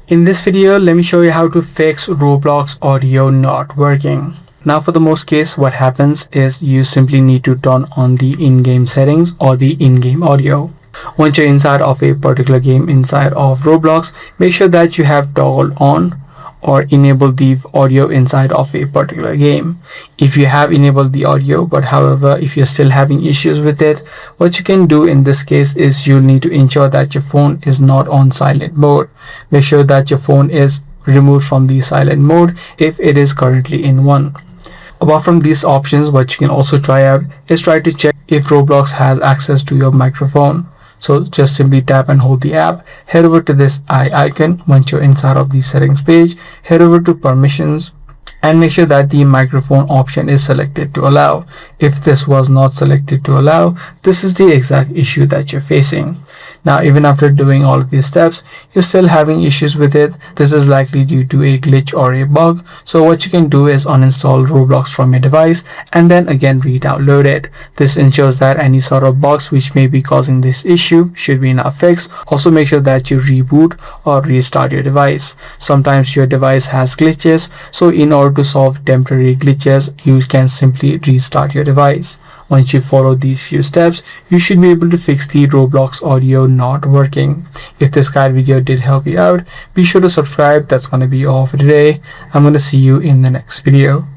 In this video, let me show you how to fix Roblox audio not working. Now for the most case, what happens is you simply need to turn on the in-game settings or the in-game audio. Once you're inside of a particular game inside of Roblox, make sure that you have toggled on or enable the audio inside of a particular game. If you have enabled the audio, but however, if you're still having issues with it, what you can do in this case is you'll need to ensure that your phone is not on silent mode. Make sure that your phone is removed from the silent mode if it is currently in one. Apart from these options, what you can also try out is try to check if Roblox has access to your microphone. So just simply tap and hold the app, head over to this eye icon. Once you're inside of the settings page, head over to permissions and make sure that the microphone option is selected to allow. If this was not selected to allow, this is the exact issue that you're facing. Now, even after doing all of these steps, you're still having issues with it. This is likely due to a glitch or a bug. So what you can do is uninstall Roblox from your device and then again re-download it. This ensures that any sort of bugs which may be causing this issue should be now fixed. Also make sure that you reboot or restart your device. Sometimes your device has glitches, so in order to solve temporary glitches, you can simply restart your device. Once you follow these few steps, you should be able to fix the Roblox audio not working. If this guide video did help you out, be sure to subscribe. That's going to be all for today. I'm going to see you in the next video.